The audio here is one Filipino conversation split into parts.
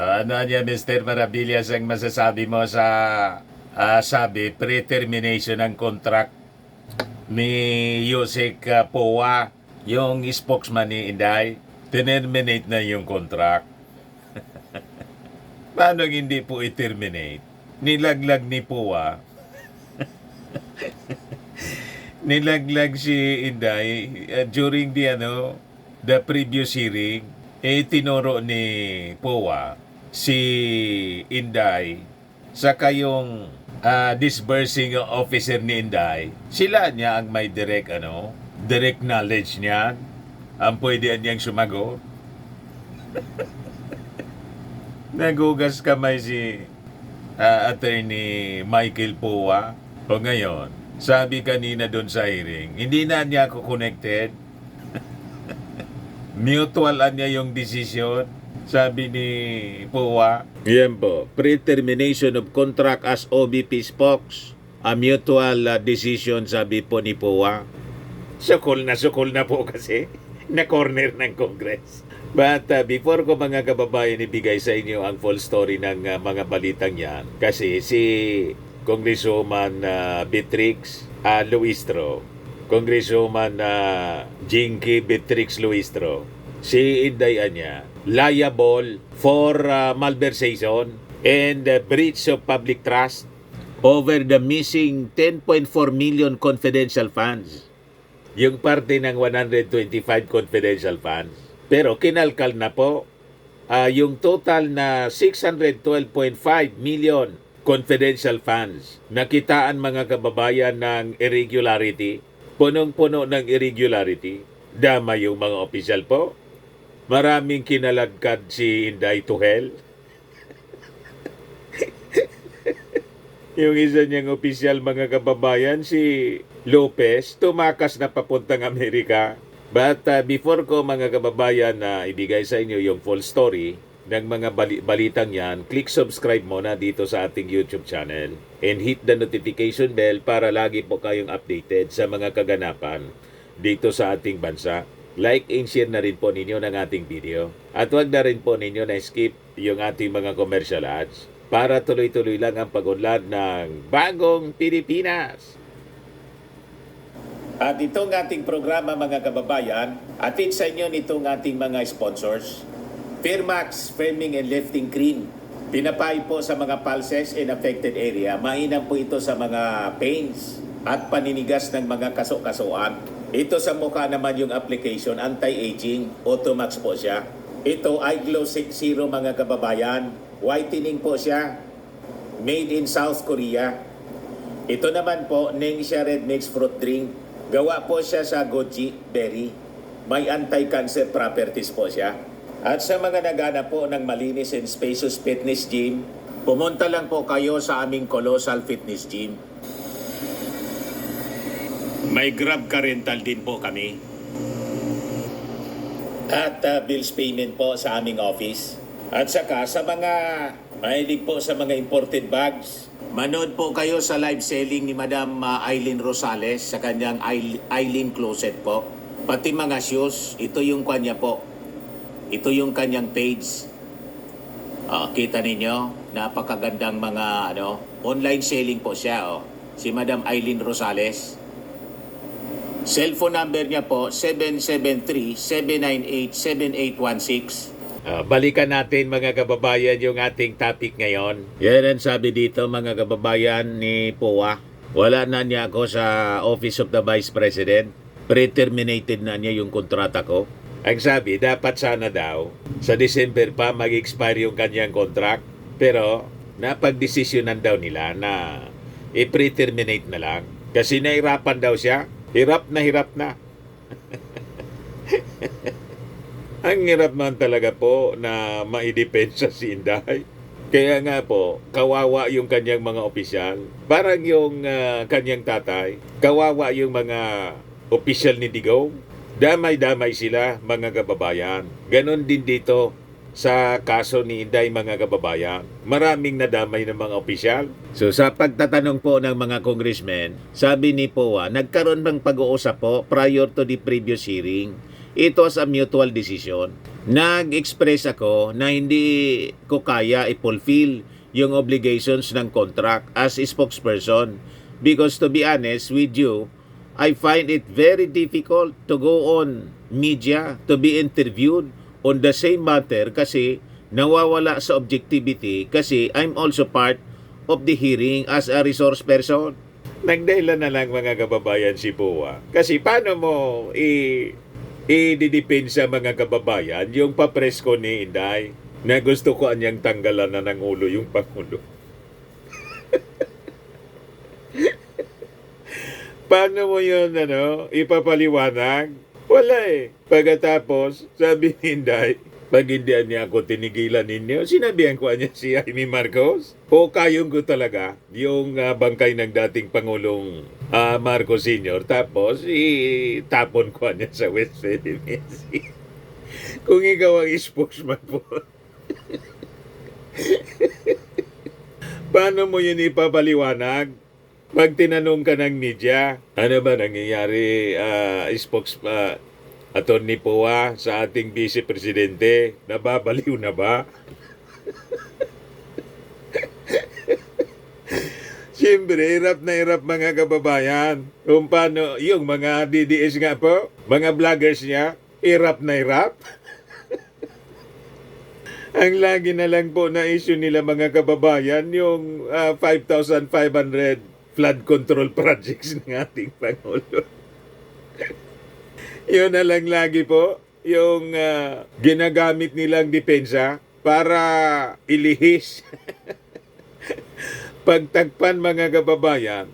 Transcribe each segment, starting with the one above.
Ano niya, Mr. Maravillas, ang masasabi mo sa sabi, pre-termination ng contract ni Yusek Powa, yung spokesman ni Inday, terminate na yung contract. Paano hindi po i-terminate? Nilaglag ni Powa. Nilaglag si Inday during the previous hearing. Tinuro ni Powa si Inday saka yung disbursing officer ni Inday, sila niya ang may direct knowledge niya, ang pwede niyang sumagot. Nagugas kamay si attorney Michael Powa. O ngayon, sabi kanina doon sa hearing, hindi na niya ako connected. Mutual niya yung decision. Sabi ni Powa, yan po, pre-termination of contract as OBP spokes. A mutual decision, sabi po ni Powa. Sukol na po kasi na corner ng Congress. But before ko mga kababayan ibigay sa inyo ang full story ng mga balitang yan, kasi si Congresswoman Beatrix Luistro, Congresswoman Jinky Beatrix Luistro, si Inday Anya, liable for malversation and breach of public trust over the missing 10.4 million confidential funds. Yung parte ng 125 confidential funds. Pero kinalkal na po yung total na 612.5 million confidential funds. Nakitaan mga kababayan ng irregularity. Punong-puno ng irregularity. Dama yung mga opisyal po. Maraming kinalagkad si Inday to hell. Yung isa niyang opisyal mga kababayan, si Lopez, tumakas na papuntang Amerika. But before ko mga kababayan na ibigay sa inyo yung full story ng mga balitang yan, click subscribe muna dito sa ating YouTube channel and hit the notification bell para lagi po kayong updated sa mga kaganapan dito sa ating bansa. Like and share na rin po ninyo ng ating video. At huwag na rin po ninyo na skip yung ating mga commercial ads para tuloy-tuloy lang ang pag-unlad ng Bagong Pilipinas. At itong ating programa mga kababayan, atid sa inyo nitong ating mga sponsors. Firmax Firming and Lifting Cream. Pinapay po sa mga pulses in affected area. Mainam po ito sa mga pains at paninigas ng mga kaso-kasuan. Ito sa mukha naman yung application, anti-aging, Automax po siya. Ito ay Glow 60 mga kababayan. Whitening po siya. Made in South Korea. Ito naman po, Nengxia Red Mix Fruit Drink. Gawa po siya sa goji berry. May anti-cancer properties po siya. At sa mga nagana po ng malinis and spacious fitness gym, pumunta lang po kayo sa aming Colossal Fitness Gym. May Grab ka rental din po kami. At bills payment po sa aming office. At saka sa mga mahilig po sa mga imported bags, manood po kayo sa live selling ni Madam Aileen Rosales sa kanyang Aileen Closet po. Pati mga shoes, ito yung kanya po. Ito yung kanyang page. Kita ninyo, napakagandang mga online selling po siya. Si Madam Aileen Rosales. Cellphone number niya po, 773-798-7816. Balikan natin mga kababayan yung ating topic ngayon. Yan ang sabi dito mga kababayan ni Powa. Wala na niya ako sa Office of the Vice President. Pre-terminated na niya yung kontrata ko. Ang sabi, dapat sana daw sa December pa mag-expire yung kanyang contract. Pero napag-desisyonan daw nila na i-pre-terminate na lang. Kasi nahirapan daw siya. Hirap na. Ang hirap man talaga po na maidepensa si Inday. Kaya nga po, kawawa yung kanyang mga opisyal. Parang yung kanyang tatay, kawawa yung mga opisyal ni Digong. Damay-damay sila mga kababayan. Ganon din dito sa kaso ni Inday mga kababayan. Maraming nadamay ng mga opisyal. So sa pagtatanong po ng mga congressmen, sabi ni Powa, nagkaroon bang pag-uusap po prior to the previous hearing? It was a mutual decision. nag-express ako na hindi ko kaya i-fulfill yung obligations ng contract as a spokesperson. Because to be honest with you, I find it very difficult to go on media to be interviewed on the same matter kasi nawawala sa objectivity kasi I'm also part of the hearing as a resource person. Nagdahilan na lang mga kababayan si Pua. Kasi paano mo i-didepend sa mga kababayan yung papresko ni Inday na gusto ko anyang tanggalan na ng ulo yung Pangulo. Paano mo yun ipapaliwanag? Wala eh. Pagkatapos, sabi ni Inday, pag hindi niya ako tinigilan ninyo, sinabihan ko niya si Jaime Marcos. O kayong ko talaga yung bangkay ng dating Pangulong Marcos Sr. Tapos, itapon ko niya sa West Philippine Sea. Kung ikaw ang spokesman po. Paano mo yun ipapaliwanag? Pag tinanong ka ng media, ano ba nangyayari, Attorney Pua, sa ating Vice Presidente, nababaliw na ba? Siyempre, hirap na hirap mga kababayan. Kung paano, yung mga DDS nga po, mga vloggers niya, hirap na hirap. Ang lagi na lang po na issue nila mga kababayan, yung 5,500 flood control projects ng ating Pangulo. Yun na lang lagi po, yung ginagamit nilang depensa para ilihis. Pagtagpan mga kababayan,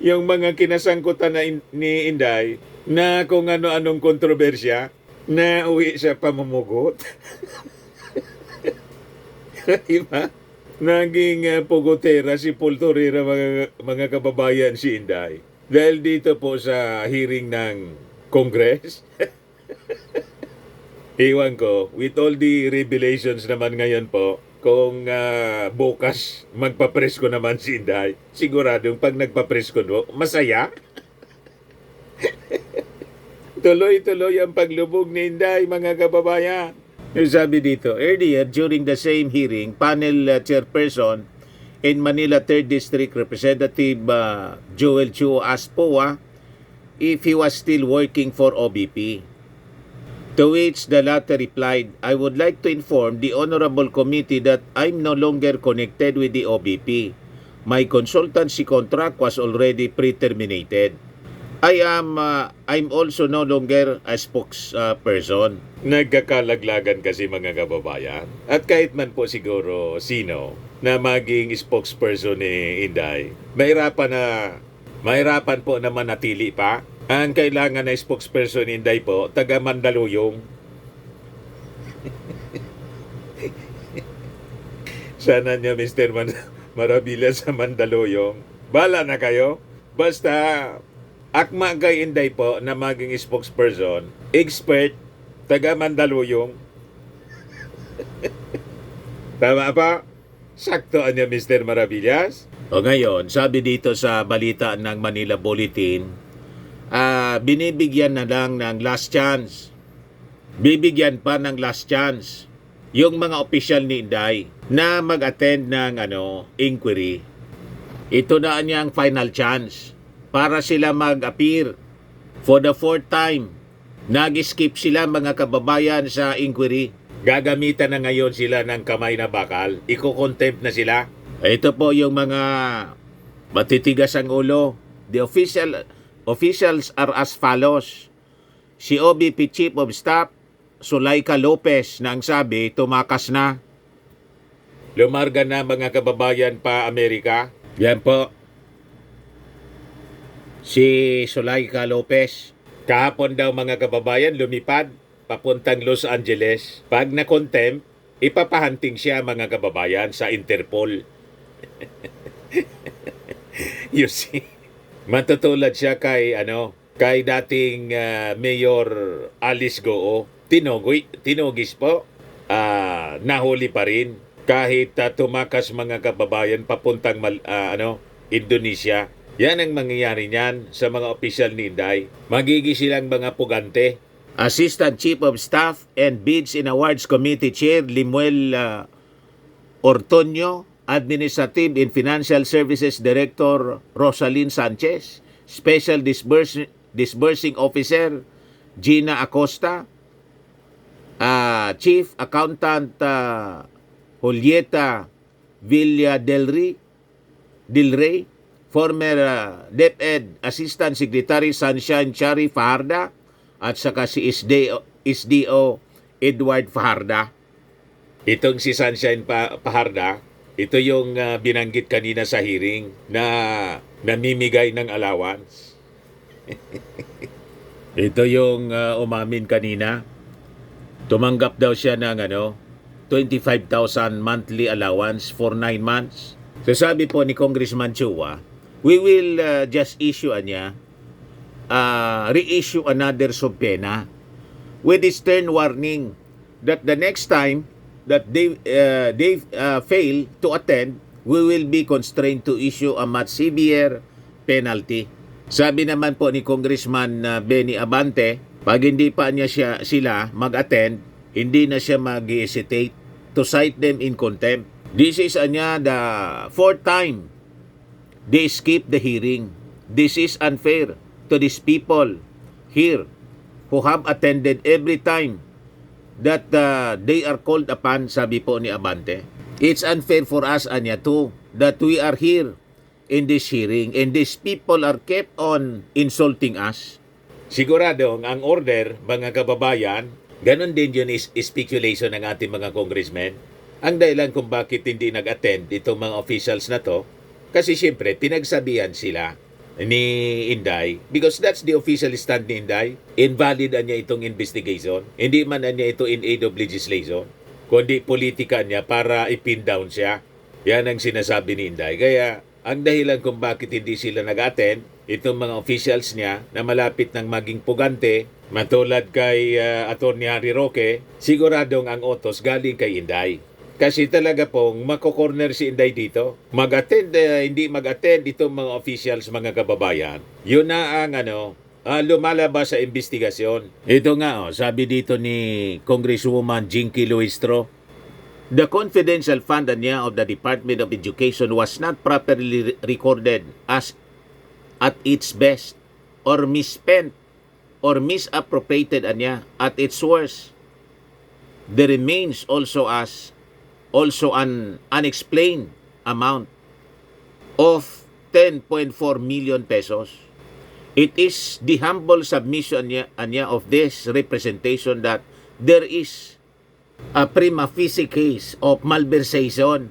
yung mga kinasangkutan ni Inday na kung ano-anong kontrobersya na uwi sa pamumugot. Diba? Naging pugotera si Paul Torreira mga kababayan si Inday. Dahil dito po sa hearing ng Congress. Iwan ko, with all the revelations naman ngayon po, kung bukas magpapresko naman si Inday, siguradong pag nagpapresko no, masaya. Tuloy-tuloy ang paglubog ni Inday mga kababayan. Yung sabi dito, earlier during the same hearing, panel chairperson in Manila 3rd District Representative Joel Chu asked Pua if he was still working for OBP. To which the latter replied, I would like to inform the Honorable Committee that I'm no longer connected with the OBP. My consultancy contract was already pre-terminated. I'm also no longer a spokesperson. Nagkakalaglagan kasi mga kababayan. At kahit man po siguro sino na maging spokesperson ni Inday, mahirapan po na manatili pa. Ang kailangan na spokesperson ni Inday po, taga Mandaluyong. Sana niya Mr. Marabila sa Mandaluyong. Bala na kayo. Basta akma kay Inday po na maging spokesperson, expert, taga Mandaluyong. Tama pa? Sakto niya Mr. Maravillas. O ngayon, sabi dito sa balita ng Manila Bulletin, binibigyan na lang ng last chance. Bibigyan pa ng last chance yung mga opisyal ni Inday na mag-attend ng inquiry. Ito na niyang final chance para sila mag-appear for the 4th time. Nag-skip sila mga kababayan sa inquiry. Gagamitan na ngayon sila ng kamay na bakal. Iko-contempt na sila. Ito po yung mga matitigas ang ulo. The officials are as follows. Si OBP Chief of Staff, Zulaika Lopez, na ang sabi, tumakas na. Lumarga na mga kababayan pa Amerika. Yan po. Si Zulaika Lopez. Kahapon daw mga kababayan lumipad papuntang Los Angeles. Pag na-contempt, ipapahunting siya mga kababayan sa Interpol. You see? Matutulad siya kay dating Mayor Alice Goo. Tinugis po. Nahuli pa rin kahit tumakas mga kababayan papuntang Indonesia. Yan ang mangyayari niyan sa mga opisyal ni Inday. Magiging silang mga pugante. Assistant Chief of Staff and Bids and Awards Committee Chair Limuel Ortonio, Administrative and Financial Services Director Rosalyn Sanchez, Special Disbursing Officer Gina Acosta, Chief Accountant Julieta Villa Del Rey, former DepEd Assistant Secretary Sunshine Chari Fajarda, at saka si SDO Edward Fajarda. Itong si Sunshine Fajarda, ito yung binanggit kanina sa hearing na namimigay ng allowance. Ito yung umamin kanina. Tumanggap daw siya ng 25,000 monthly allowance for 9 months. So sabi po ni Congressman Chua, we will just issue reissue another subpoena with a stern warning that the next time that they fail to attend, we will be constrained to issue a much severe penalty. Sabi naman po ni Congressman Benny Abante, pag hindi pa niya sila mag-attend, hindi na siya mag-hesitate to cite them in contempt. This is the fourth time they skip the hearing. This is unfair to these people here who have attended every time that they are called upon, sabi po ni Abante. It's unfair for us, too, that we are here in this hearing and these people are kept on insulting us. Sigurado ang order, mga kababayan, ganun din yun is speculation ng ating mga congressmen. Ang dahilan kung bakit hindi nag-attend itong mga officials na to, kasi siyempre pinagsabihan sila ni Inday, because that's the official stand ni Inday. Invalid niya itong investigation. Hindi man niya ito in aid of legislation, kundi politika niya para ipin down siya. Yan ang sinasabi ni Inday. Kaya ang dahilan kung bakit hindi sila nag-attend, itong mga officials niya na malapit ng maging pugante, matulad kay Atty. Harry Roque, siguradong ang otos galing kay Inday. Kasi talaga pong mako-corner si Inday dito. Mag-attend, hindi mag-attend itong mga officials, mga kababayan. Yun na ang lumalabas sa investigasyon. Ito nga, sabi dito ni Congresswoman Jinky Luistro, the confidential fund of the Department of Education was not properly recorded as at its best or misspent or misappropriated at its worst. There remains also an unexplained amount of 10.4 million pesos. It is the humble submission of this representation that there is a prima facie case of malversation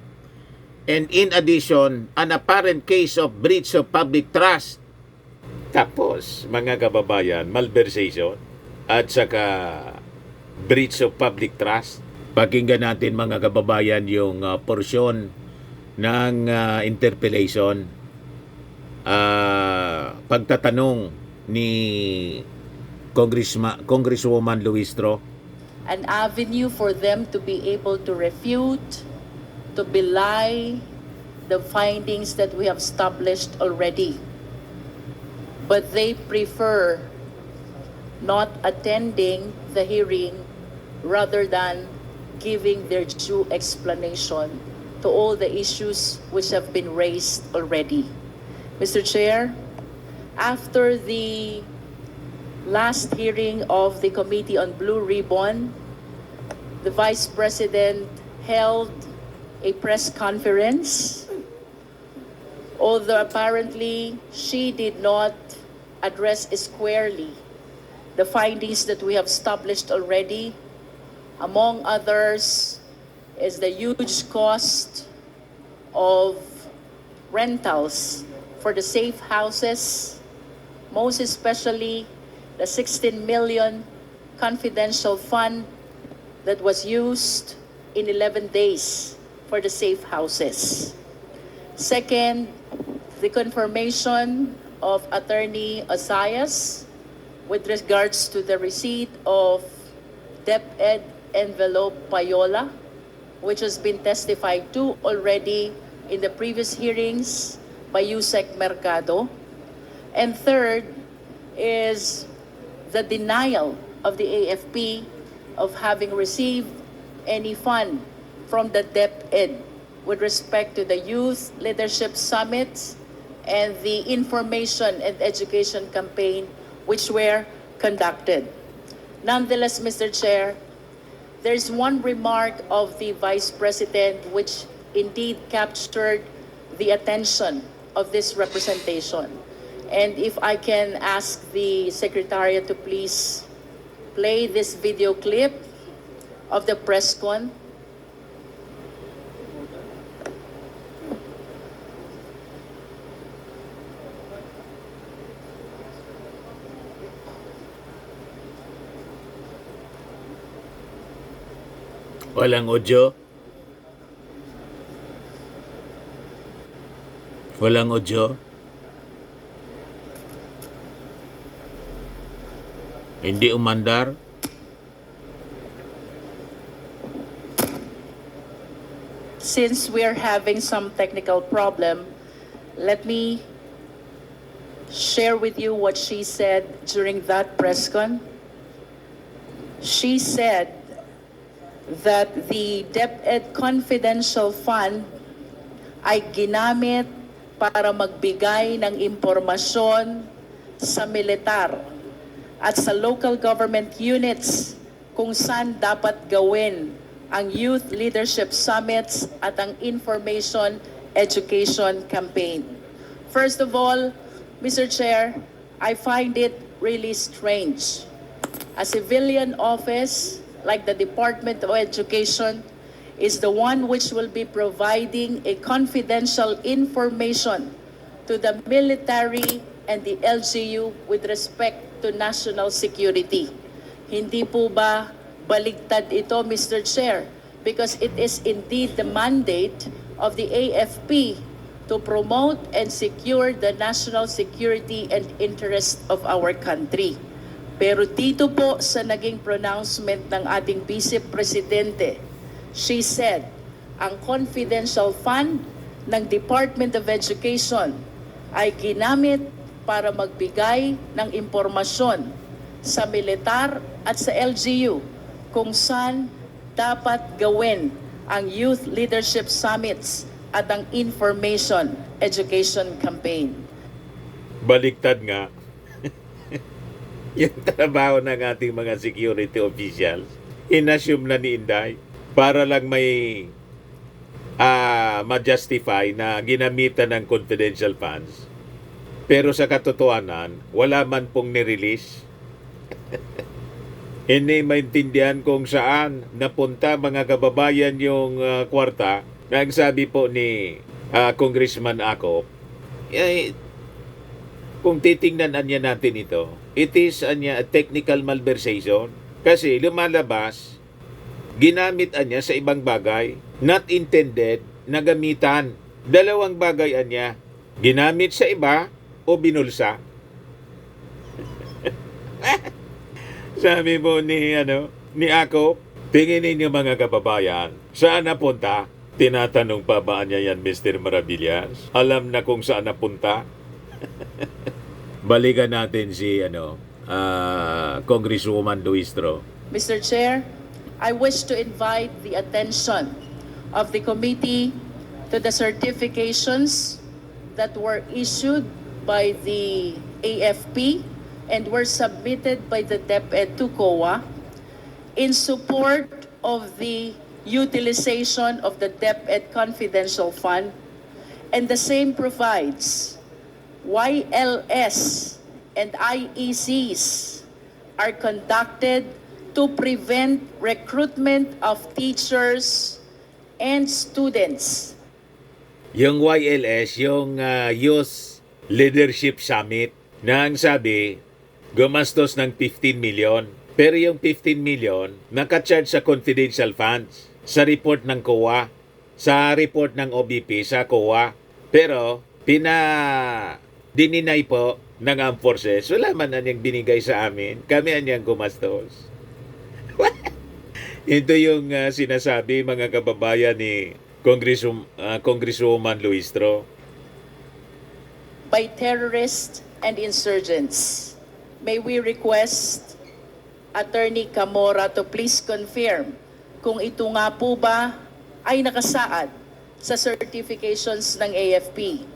and in addition, an apparent case of breach of public trust. Tapos, mga kababayan, malversation at saka breach of public trust. Pakinggan natin, mga kababayan, yung porsyon ng interpellation, pagtatanong ni Congresswoman Luistro. An avenue for them to be able to refute, to belie the findings that we have established already. But they prefer not attending the hearing rather than giving their due explanation to all the issues which have been raised already. Mr. Chair, after the last hearing of the Committee on Blue Ribbon, the Vice President held a press conference. Although apparently she did not address squarely the findings that we have established already. Among others is the huge cost of rentals for the safe houses, most especially the 16 million confidential fund that was used in 11 days for the safe houses. Second, the confirmation of Attorney Osayas with regards to the receipt of DepEd envelope payola, which has been testified to already in the previous hearings by Yusek Mercado. And third is the denial of the AFP of having received any fund from the DepEd with respect to the Youth Leadership Summits and the information and education campaign which were conducted. Nonetheless, Mr. Chair, there's one remark of the Vice President which indeed captured the attention of this representation. And if I can ask the Secretariat to please play this video clip of the press con. Walang audio? Walang audio? Hindi umandar? Since we're having some technical problem, let me share with you what she said during that press con. She said that the DepEd Confidential Fund ay ginamit para magbigay ng impormasyon sa militar at sa local government units kung saan dapat gawin ang Youth Leadership Summits at ang Information Education Campaign. First of all, Mr. Chair, I find it really strange. A civilian office like the Department of Education is the one which will be providing a confidential information to the military and the LGU with respect to national security. Hindi po ba baligtad ito, Mr. Chair? Because it is indeed the mandate of the AFP to promote and secure the national security and interest of our country. Pero dito po sa naging pronouncement ng ating Vice Presidente, she said, ang confidential fund ng Department of Education ay ginamit para magbigay ng impormasyon sa militar at sa LGU kung saan dapat gawin ang Youth Leadership Summits at ang Information Education Campaign. Baliktad nga. Yung trabaho ng ating mga security officials, inassume na ni Inday para lang may ma-justify na ginamitan ng confidential funds. Pero sa katotohanan, wala man pong nirelease. Hindi maintindihan kung saan napunta mga kababayan yung kwarta. Ang sabi po ni Congressman Acop, kung titingnan natin ito, it is a technical malversation. Kasi lumalabas, ginamit niya sa ibang bagay, not intended na gamitan. Dalawang bagay niya, ginamit sa iba o binulsa. Sabi mo ni Acop, tingin ninyo mga kababayan, saan napunta? Tinatanong pa ba niya yan, Mr. Maravillas? Alam na kung saan napunta? Balikan natin si Congresswoman Luistro. Mr. Chair, I wish to invite the attention of the committee to the certifications that were issued by the AFP and were submitted by the DepEd to COA in support of the utilization of the DepEd Confidential Fund, and the same provides YLS and IECs are conducted to prevent recruitment of teachers and students. Yung YLS, yung Youth Leadership Summit, na ang sabi, gumastos ng 15 million. Pero yung 15 million, nakacharge sa confidential funds, sa report ng COA, sa report ng OBP, sa COA. Pero, dininay po ng armed forces, wala man na niyang binigay sa amin, kami anyang gumastos. Ito yung sinasabi mga kababayan ni Congresswoman Luistro. By terrorists and insurgents, may we request Attorney Camora to please confirm kung ito nga po ba ay nakasaad sa certifications ng AFP.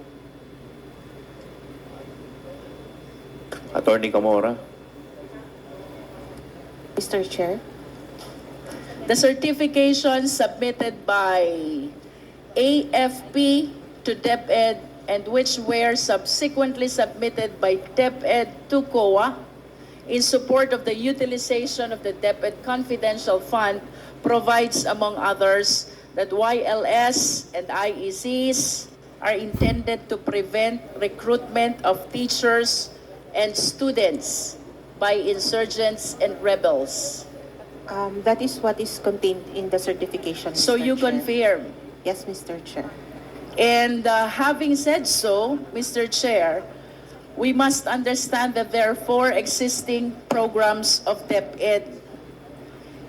Attorney Camora. Mr. Chair. The certification submitted by AFP to DepEd and which were subsequently submitted by DepEd to COA in support of the utilization of the DepEd Confidential Fund provides, among others, that YLS and IECs are intended to prevent recruitment of teachers and students by insurgents and rebels. That is what is contained in the certification, So Mr. you Chair. confirm. Yes, Mr. Chair. And having said so, Mr. Chair, we must understand that there are 4 existing programs of DepEd.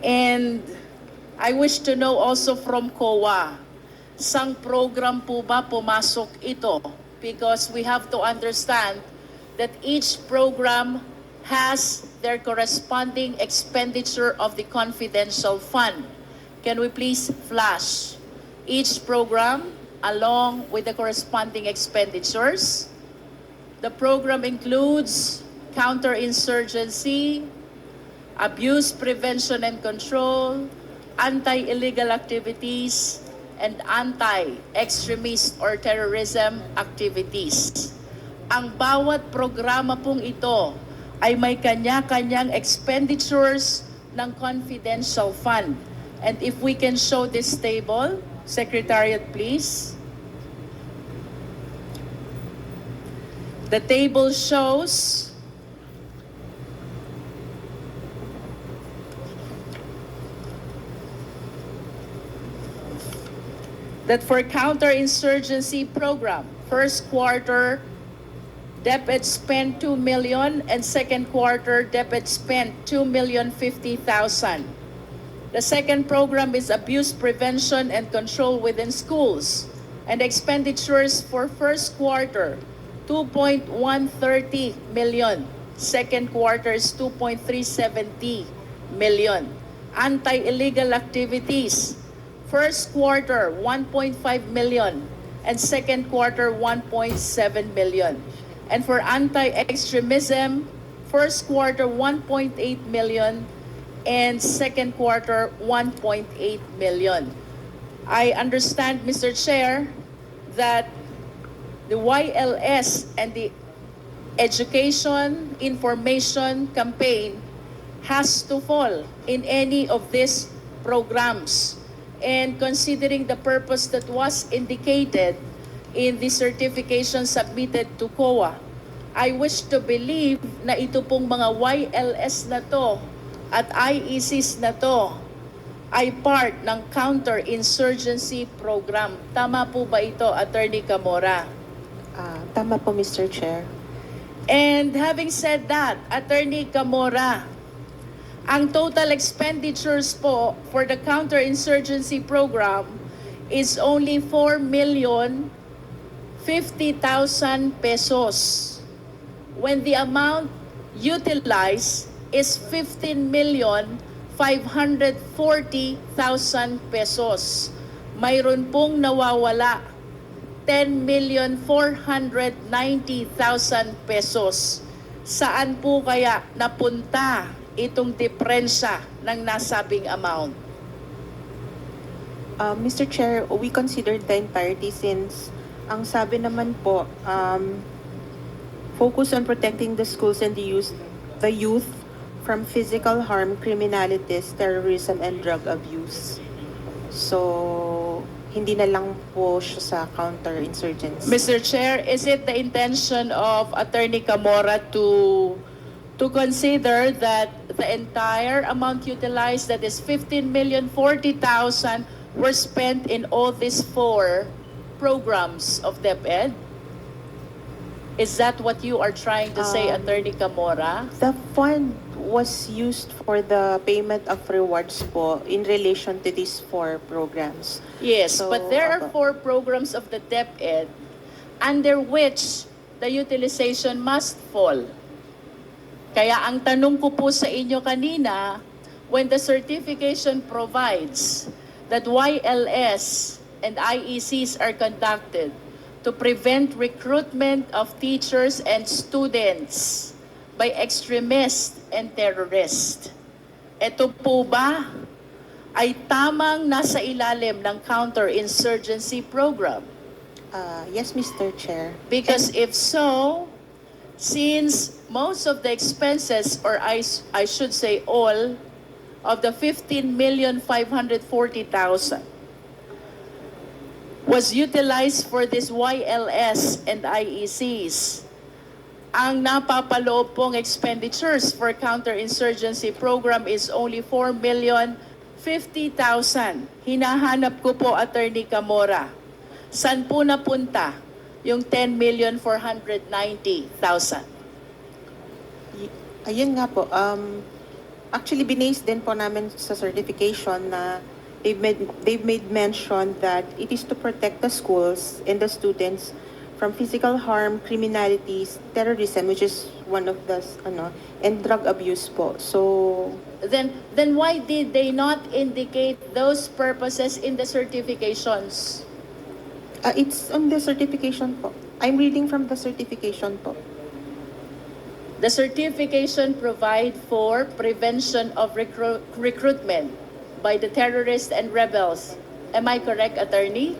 And I wish to know also from COA, sang program po ba pumasok ito? Because we have to understand that each program has their corresponding expenditure of the confidential fund. Can we please flash each program along with the corresponding expenditures? The program includes counterinsurgency, abuse prevention and control, anti-illegal activities, and anti-extremist or terrorism activities. Ang bawat programa pong ito ay may kanya-kanyang expenditures ng confidential fund. And if we can show this table, Secretariat, please. The table shows that for counterinsurgency program, first quarter, DepEd spent 2 million and second quarter, DepEd spent 2,050,000. The second program is abuse prevention and control within schools. And expenditures for first quarter, 2.130 million. Second quarter is 2.370 million. Anti-illegal activities, first quarter, 1.5 million. And second quarter, 1.7 million. And for anti-extremism, first quarter 1.8 million and second quarter 1.8 million. I understand, Mr. Chair, that the YLS and the education information campaign has to fall in any of these programs. And considering the purpose that was indicated in the certification submitted to COA, I wish to believe na ito pong mga YLS na to at IECs na to ay part ng counter-insurgency program. Tama po ba ito, Attorney Camora? Tama po, Mr. Chair. And having said that, Attorney Camora, ang total expenditures po for the counter-insurgency program is only 4,050,000 pesos when the amount utilized is 15,540,000 pesos. Mayroon pong nawawala 10,490,000 pesos. Saan po kaya napunta itong diferensya ng nasabing amount? Mr. Chair, we considered the entirety since ang sabi naman po, focus on protecting the schools and the youth from physical harm, criminalities, terrorism, and drug abuse. So, hindi na lang po siya sa counter-insurgency. Mr. Chair, is it the intention of Attorney Camora to consider that the entire amount utilized, that is 15,040,000, were spent in all these 4 programs of DepEd? Is that what you are trying to say, Attorney Camora? The fund was used for the payment of rewards po in relation to these 4 programs. Yes, So, but there are 4 programs of the DepEd under which the utilization must fall. Kaya ang tanong ko po sa inyo kanina, when the certification provides that YLS and IECs are conducted to prevent recruitment of teachers and students by extremists and terrorists, ito po ba ay tamang nasa ilalim ng counterinsurgency program? Yes, Mr. Chair. Because if so, since most of the expenses, or I should say all, of the 15,540,000 was utilized for this YLS and IECs, ang napapaloob pong expenditures for counterinsurgency program is only 4,050,000. Hinahanap ko po, Attorney Camora, saan po napunta yung 10,490,000? Ayun nga po. Actually, binase din po namin sa certification na they've made mention that it is to protect the schools and the students from physical harm, criminalities, terrorism, which is one of the, and drug abuse po. So, Then why did they not indicate those purposes in the certifications? it's on the certification po. I'm reading from the certification po. The certification provide for prevention of recruitment by the terrorists and rebels. Am I correct, Attorney?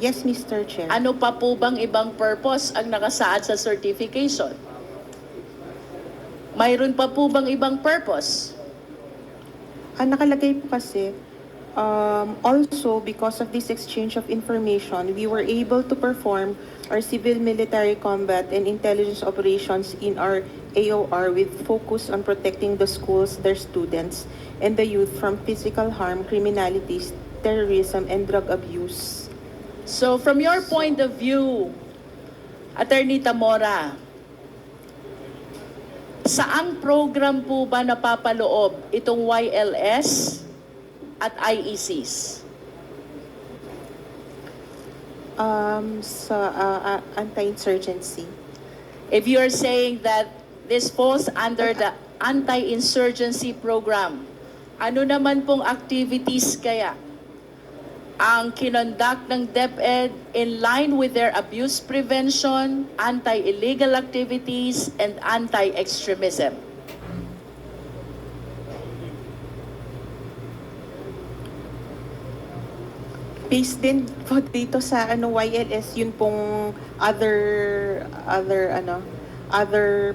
Yes, Mr. Chair. Ano pa po bang ibang purpose ang nakasaad sa certification? Mayroon pa po bang ibang purpose? Nakalagay po kasi, also because of this exchange of information, we were able to perform our civil military combat and intelligence operations in our AOR with focus on protecting the schools, their students, and the youth from physical harm, criminalities, terrorism, and drug abuse. So from your point of view, Attorney Tamora, saang program po ba napapaloob itong YLS at IECs? Sa anti-insurgency. If you are saying that this falls under the anti-insurgency program, ano naman pong activities kaya ang kinonduct ng DepEd in line with their abuse prevention, anti-illegal activities, and anti-extremism? Based din po dito sa YLS, yun pong other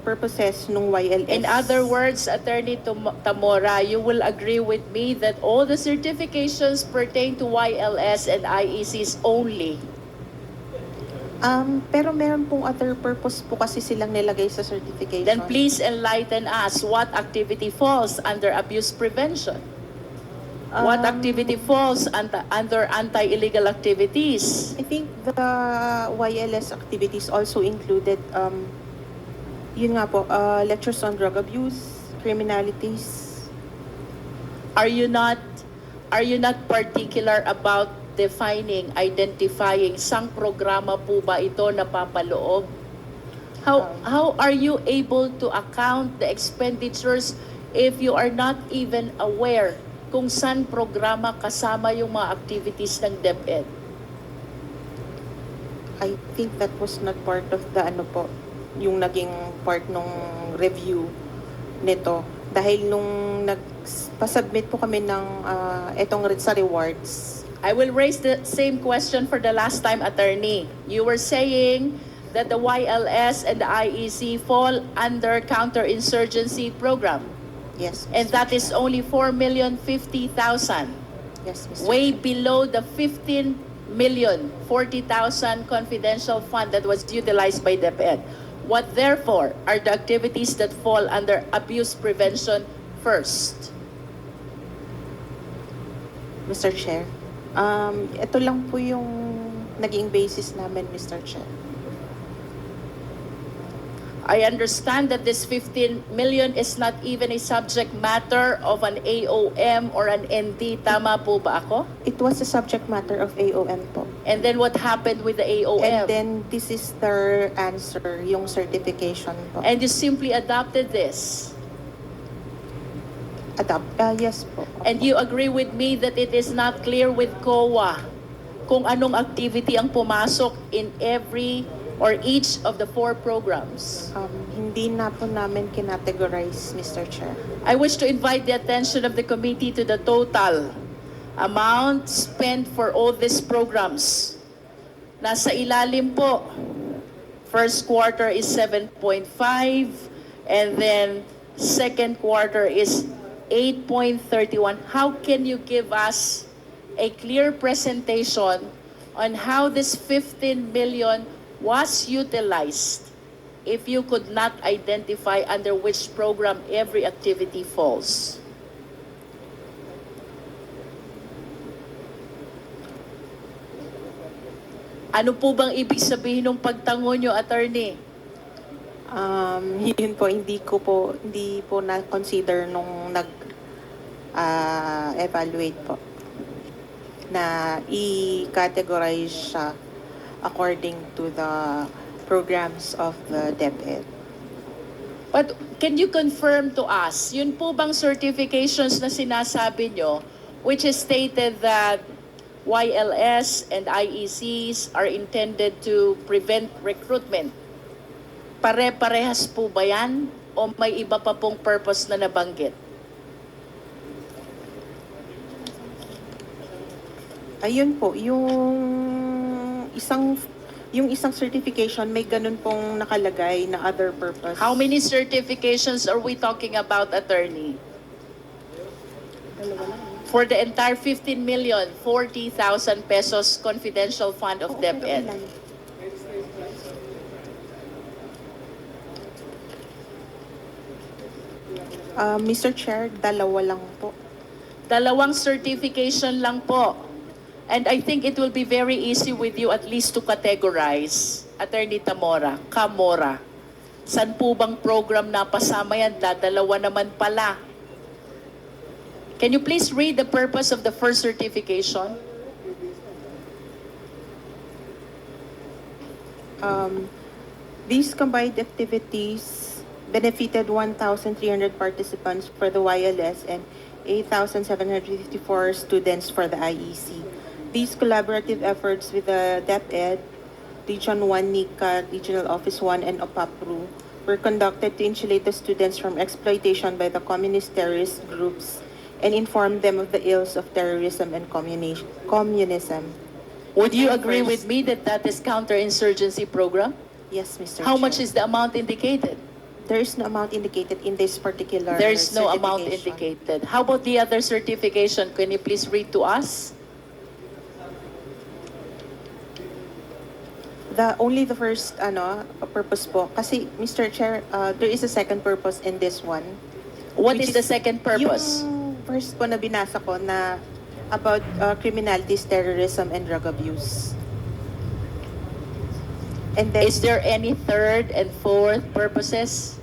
purposes nung YLS. In other words, Attorney Tamora, you will agree with me that all the certifications pertain to YLS and IECs only. Pero meron pong other purpose po kasi silang nilagay sa certification. Then please enlighten us what activity falls under abuse prevention. What activity falls under anti-illegal activities? I think the YLS activities also included, yun nga po, lectures on drug abuse, criminalities. Are you not particular about defining, identifying sang programa po ba ito na papaloob? How are you able to account the expenditures if you are not even aware kung saan programa kasama yung mga activities ng DepEd? I think that was not part of the yung naging part nung review nito. Dahil nung nagpasubmit po kami ng etong sa rewards. I will raise the same question for the last time, Attorney. You were saying that the YLS and the IEC fall under counterinsurgency program. Yes. And that is only 4,050,000. Yes, Mr. Way below the 15,040,000 confidential fund that was utilized by DepEd. What therefore are the activities that fall under abuse prevention first? Mr. Chair. Ito lang po yung naging basis namin, Mr. Chair. I understand that this 15 million is not even a subject matter of an AOM or an ND. Tama po ba ako? It was a subject matter of AOM po. And then what happened with the AOM? And then this is their answer, yung certification po. And you simply adopted this. Yes po. And you agree with me that it is not clear with COA kung anong activity ang pumasok in every or each of the 4 programs? Hindi na po namin kinategorize, Mr. Chair. I wish to invite the attention of the committee to the total amount spent for all these programs. Nasa ilalim po, first quarter is 7.5, and then second quarter is 8.31. How can you give us a clear presentation on how this 15 million was utilized if you could not identify under which program every activity falls? Ano po bang ibig sabihin ng pagtango nyo, attorney? Yun po, hindi po na-consider nung evaluate po na i-categorize siya according to the programs of the DepEd. But can you confirm to us, yun po bang certifications na sinasabi nyo, which is stated that YLS and IECs are intended to prevent recruitment? Pare-parehas po ba yan? O may iba pa pong purpose na nabanggit? Ayun po, yung isang certification may ganun pong nakalagay na other purpose. How many certifications are we talking about, attorney? For the entire 15 million, 40,000 pesos confidential fund of DepEd. Mr. Chair, dalawa lang po. Dalawang certification lang po. And I think it will be very easy with you at least to categorize, Attorney Camora. San po bang program na pasama yan? Dadalawa naman pala. Can you please read the purpose of the first certification? These combined activities benefited 1,300 participants for the YLS and 8,754 students for the IEC. These collaborative efforts with the DepEd, Region 1 NICA, Regional Office 1, and OPAPRU were conducted to insulate the students from exploitation by the communist terrorist groups and inform them of the ills of terrorism and communism. Would you agree with me that that is counterinsurgency program? Yes, Mr. How Chair. much is the amount indicated? There is no amount indicated in this particular There is no amount certification. indicated. How about the other certification? Can you please read to us? Only the first purpose po. Kasi, Mr. Chair, there is a second purpose in this one. What Which is the second purpose? Yung first po na binasa ko na about criminalities, terrorism, and drug abuse. And then, Is there any third and fourth purposes?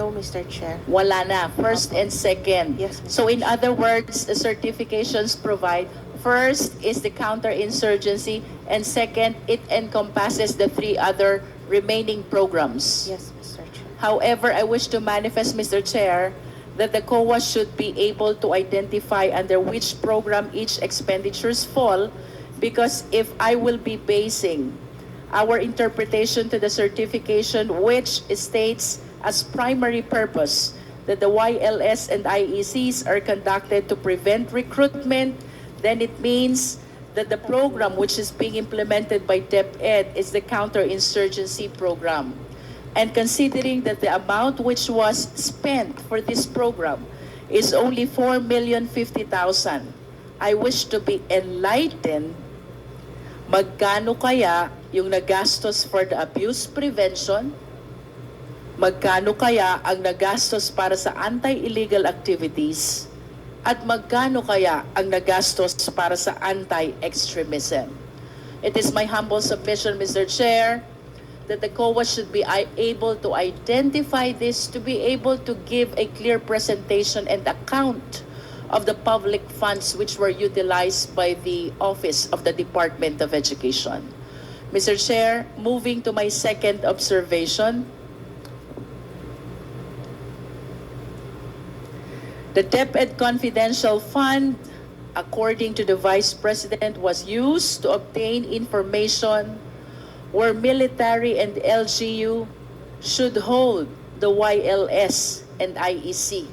no, Mr. Chair. Wala na. First and second. Yes, Mr. So in other words, the certifications provide, first is the counterinsurgency, and second, it encompasses the 3 other remaining programs. Yes, Mr. Chair. However, I wish to manifest, Mr. Chair, that the COA should be able to identify under which program each expenditures fall, because if I will be basing our interpretation to the certification which states as primary purpose that the YLS and IECs are conducted to prevent recruitment, then it means that the program which is being implemented by DepEd is the counterinsurgency program. And considering that the amount which was spent for this program is only 4,050,000, I wish to be enlightened, magkano kaya yung nagastos for the abuse prevention, magkano kaya ang nagastos para sa anti-illegal activities, at magkano kaya ang nagastos para sa anti-extremism. It is my humble submission, Mr. Chair, that the COA should be able to identify this, to be able to give a clear presentation and account of the public funds which were utilized by the Office of the Department of Education. Mr. Chair, moving to my second observation, The DepEd Confidential Fund, according to the Vice President, was used to obtain information where military and LGU should hold the YLS and IEC.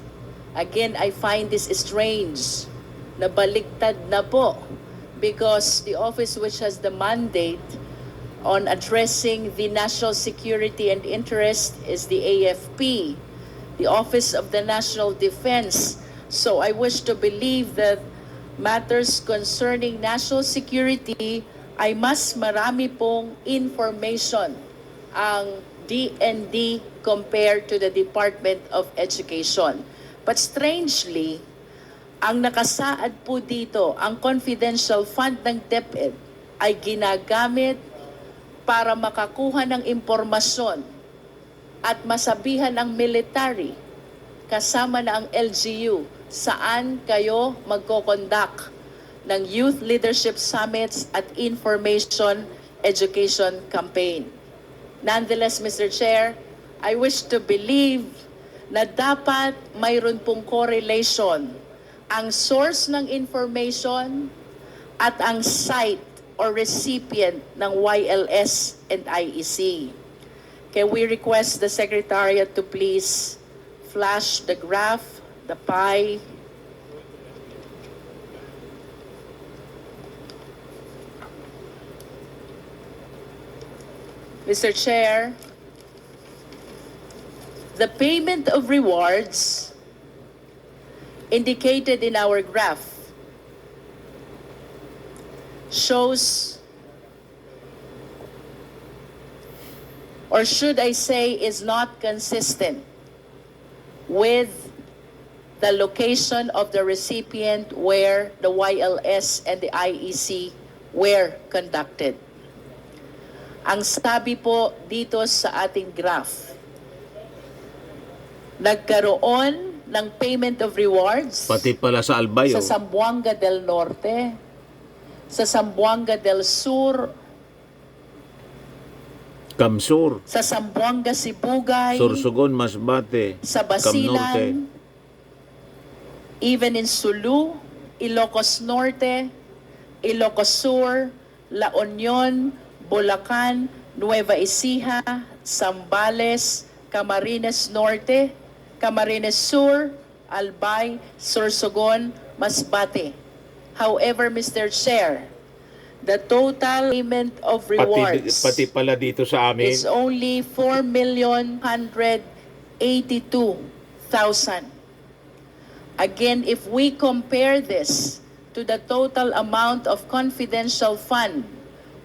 Again, I find this strange na baliktad na po because the office which has the mandate on addressing the national security and interest is the AFP, the Office of the National Defense. So I wish to believe that matters concerning national security ay mas marami pong information ang DND compared to the Department of Education. But strangely, ang nakasaad po dito, ang confidential fund ng DepEd ay ginagamit para makakuha ng impormasyon at masabihan ang military kasama na ang LGU saan kayo magkoconduct ng Youth Leadership Summits at Information Education Campaign. Nonetheless, Mr. Chair, I wish to believe na dapat mayroon pong correlation ang source ng information at ang site or recipient ng YLS and IEC. Can we request the Secretariat to please flash the graph, the pie? Mr. Chair, the payment of rewards indicated in our graph shows, or should I say, is not consistent with the location of the recipient where the YLS and the IEC were conducted. Ang sabi po dito sa ating graph, nagkaroon ng payment of rewards Pati pala sa Albayo. sa Zamboanga del Norte, sa Zamboanga del Sur, Kamsur, sa Zamboanga Sibugay, Sorsogon, Masbate, sa Camnorte. Basilan, even in Sulu, Ilocos Norte, Ilocos Sur, La Union, Bulacan, Nueva Ecija, Zambales, Camarines Norte, Camarines Sur, Albay, Sorsogon, Masbate. However, Mr. Chair, the total payment of rewards Pati pala dito sa amin. is only 4,182,000. Again, if we compare this to the total amount of confidential fund,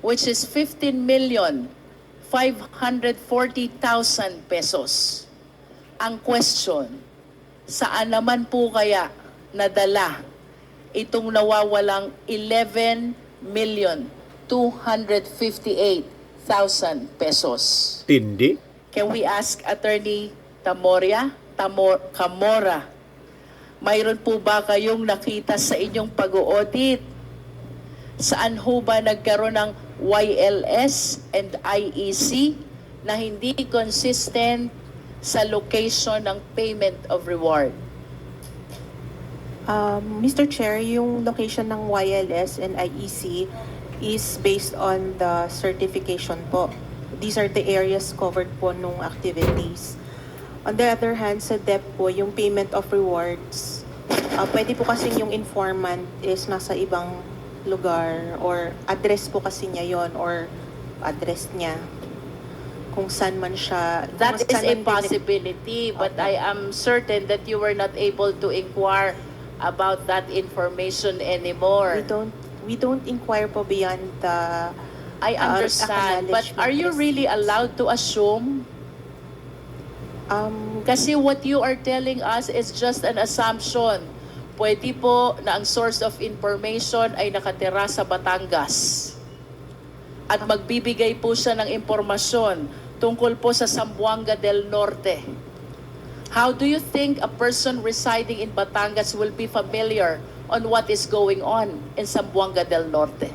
which is 15,540,000 pesos, ang question, saan naman po kaya nadala itong nawawalang 11,258,000 pesos? Tindi. Can we ask Attorney Camora, mayroon po ba kayong nakita sa inyong pag-audit? Saan ho ba nagkaroon ng YLS and IEC na hindi consistent sa location ng payment of reward? Mr. Chair, yung location ng YLS and IEC is based on the certification po. These are the areas covered po nung activities. On the other hand, sa DEP po, yung payment of rewards, pwede po kasi yung informant is nasa ibang lugar or address po kasi niya yon or address niya kung saan man siya. That kung is saan a man din- possibility, but I am certain that you were not able to inquire about that information anymore. We don't inquire po beyond the I understand, but are you really allowed to assume? Kasi what you are telling us is just an assumption. Pwede po na ang source of information ay nakatira sa Batangas. At magbibigay po siya ng impormasyon tungkol po sa Zamboanga del Norte. How do you think a person residing in Batangas will be familiar on what is going on in Zamboanga del Norte?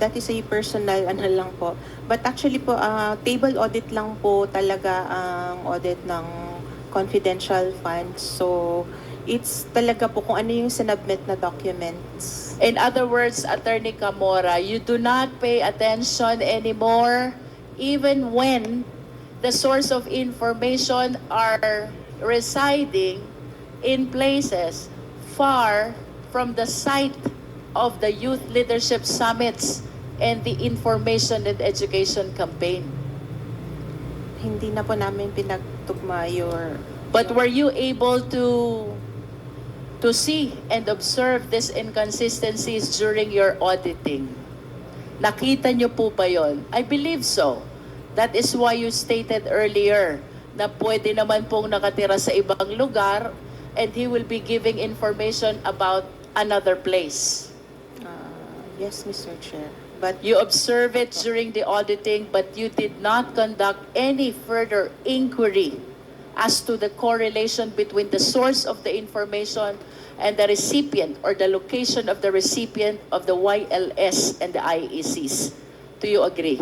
That is a personal ano lang po. But actually po, table audit lang po talaga ang audit ng confidential funds. So, it's talaga po kung ano yung sinubmit na documents. In other words, Attorney Camora, you do not pay attention anymore even when the source of information are residing in places far from the site of the Youth Leadership Summits and the Information and Education Campaign. Hindi na po namin pinagtugma your... But were you able to see and observe these inconsistencies during your auditing? Nakita niyo po ba yon? I believe so. That is why you stated earlier na pwede naman pong nakatira sa ibang lugar and he will be giving information about another place. Yes, Mr. Chair. But You observe it during the auditing, but you did not conduct any further inquiry as to the correlation between the source of the information and the recipient or the location of the recipient of the YLS and the IECs. Do you agree?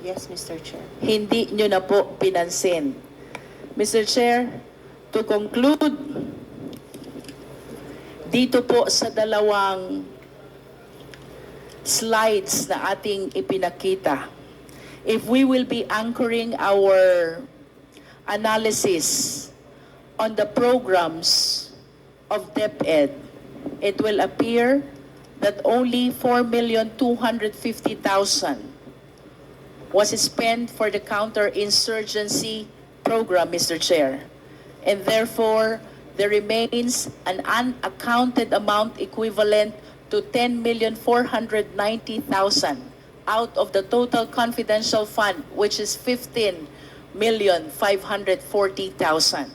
yes, Mr. Chair. Hindi nyo na po pinansin. Mr. Chair, to conclude, dito po sa dalawang slides na ating ipinakita, if we will be anchoring our analysis on the programs of DepEd, it will appear that only 4,250,000 was spent for the counterinsurgency program, Mr. Chair. And therefore, there remains an unaccounted amount equivalent to 10,490,000 out of the total confidential fund, which is 15,540,000.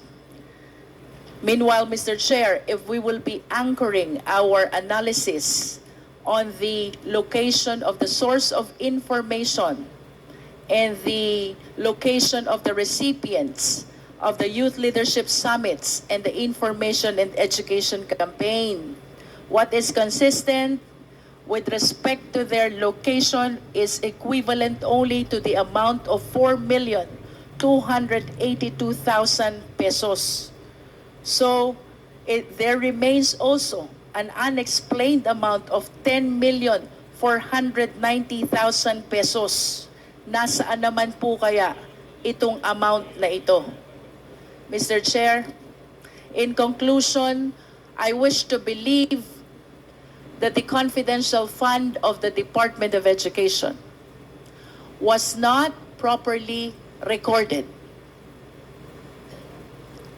Meanwhile, Mr. Chair, if we will be anchoring our analysis on the location of the source of information and the location of the recipients of the Youth Leadership Summits and the Information and Education Campaign, what is consistent with respect to their location is equivalent only to the amount of 4,282,000 pesos. So, there remains also an unexplained amount of 10,490,000 pesos. Nasaan naman po kaya itong amount na ito? Mr. Chair, in conclusion, I wish to believe that the confidential fund of the Department of Education was not properly recorded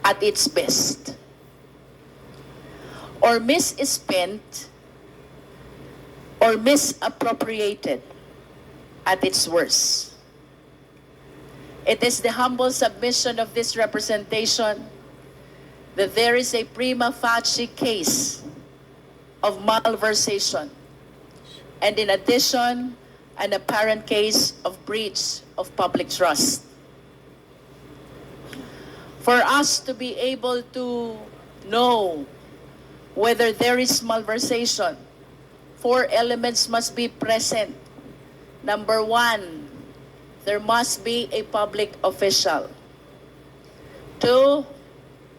at its best, or misspent, or misappropriated at its worst. It is the humble submission of this representation that there is a prima facie case of malversation, and in addition, an apparent case of breach of public trust. For us to be able to know whether there is malversation, 4 elements must be present. Number 1, there must be a public official. 2,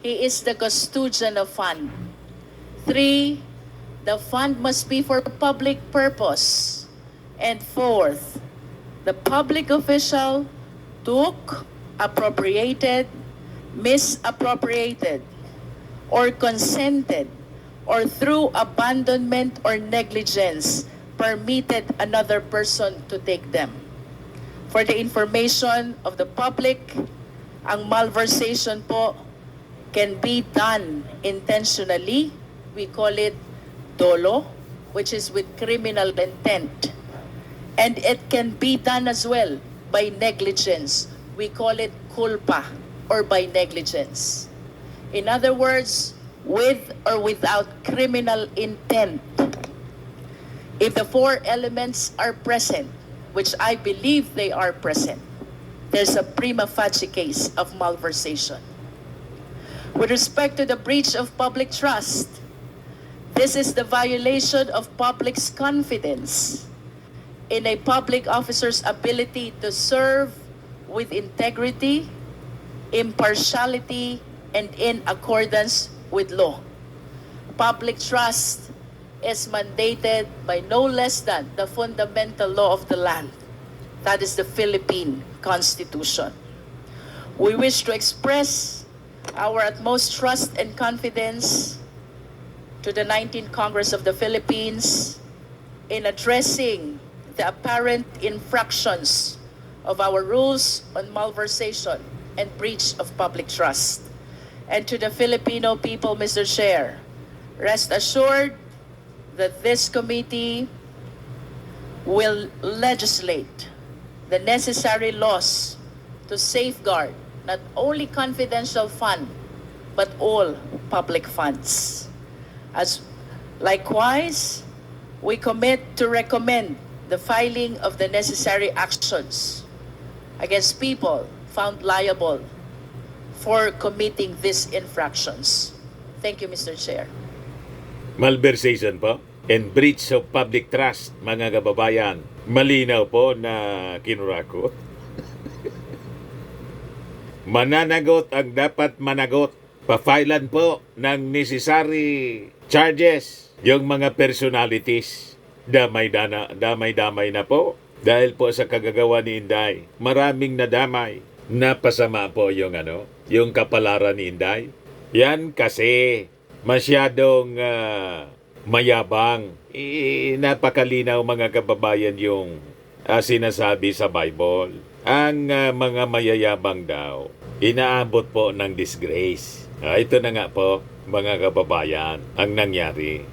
he is the custodian of fund. 3, the fund must be for public purpose. And 4th, the public official took, appropriated, misappropriated, or consented, or through abandonment or negligence, permitted another person to take them. For the information of the public, ang malversation po can be done intentionally. We call it dolo, which is with criminal intent. And it can be done as well by negligence. We call it culpa, or by negligence. In other words, with or without criminal intent. If the 4 elements are present, which I believe they are present, there's a prima facie case of malversation. With respect to the breach of public trust, this is the violation of public's confidence in a public officer's ability to serve with integrity, impartiality, and in accordance with law. Public trust is mandated by no less than the fundamental law of the land. That is the Philippine Constitution. We wish to express our utmost trust and confidence to the 19th Congress of the Philippines in addressing the apparent infractions of our rules on malversation and breach of public trust. And to the Filipino people, Mr. Chair, rest assured that this committee will legislate the necessary laws to safeguard not only confidential fund, but all public funds. As likewise, we commit to recommend the filing of the necessary actions against people found liable for committing these infractions. Thank you, Mr. Chair. Malversation po and breach of public trust, mga kababayan. Malinaw po na kinurako. Mananagot ang dapat managot. Pa-filean po ng necessary charges yung mga personalities. Damay-damay na po. Dahil po sa kagagawa ni Inday, maraming nadamay. Napasama po yung kapalaran ni Inday. Yan kasi masyadong mayabang. Napakalinaw mga kababayan yung sinasabi sa Bible. Ang mga mayayabang daw, inaabot po ng disgrace. Ito na nga po mga kababayan ang nangyari.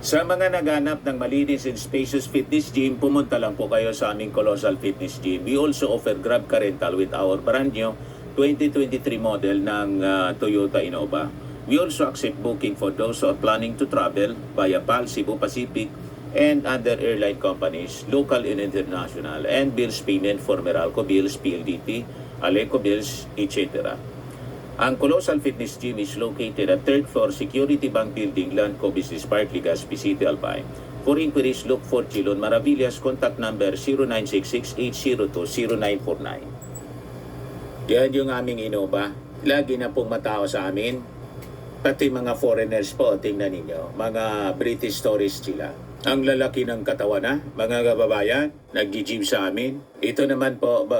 Sa mga naghanap ng malinis and spacious fitness gym, pumunta lang po kayo sa aming Colossal Fitness Gym. We also offer Grab Car Rental with our brand new 2023 model ng Toyota Innova. We also accept booking for those who are planning to travel via PAL, Cebu Pacific, and other airline companies, local and international, and bills payment for Meralco Bills, PLDT, Aleco Bills, etc. Ang Colossal Fitness Gym is located at 3rd floor Security Bank Building, Landco Business Park, Legazpi City, Albay. For inquiries, look for Chilon Maravillas. Contact number 0966-802-0949. Yan yung aming Innova. Lagi na pong matao sa amin. Pati mga foreigners po, tingnan ninyo. Mga British tourists sila. Ang lalaki ng katawan na, mga kababayan, nag-gym sa amin. Ito naman po,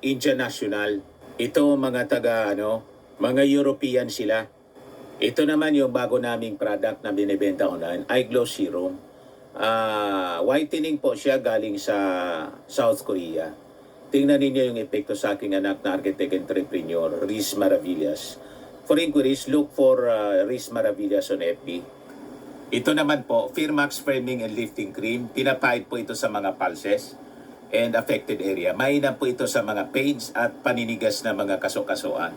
Indian National. Ito mga mga European sila. Ito naman yung bago naming product na binibenta online, iGlow Serum. Whitening po siya galing sa South Korea. Tingnan ninyo yung epekto sa aking anak na architect entrepreneur, Riz Maravillas. For inquiries, look for Riz Maravillas on FB. Ito naman po, Firmax Firming and Lifting Cream. Pinapahid po ito sa mga pulses and affected area. Mainam po ito sa mga pains at paninigas na mga kaso-kasuan.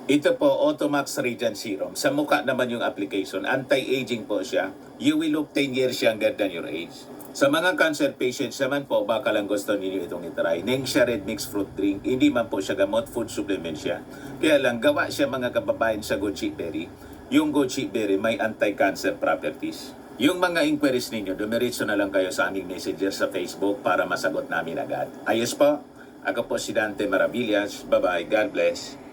Ito po, Automax Radiant Serum. Sa mukha naman yung application. Anti-aging po siya. You will look 10 years younger than your age. Sa mga cancer patients naman po, baka lang gusto ninyo itong itry. Nengxia Red Mixed Fruit Drink. Hindi man po siya gamot, food supplement siya. Kaya lang, gawa siya mga kababayan sa goji berry. Yung goji berry may anti-cancer properties. Yung mga inquiries ninyo, dumiritso na lang kayo sa aming messenger sa Facebook para masagot namin agad. Ayos po. Ako po si Dante Maravillas. Bye-bye. God bless.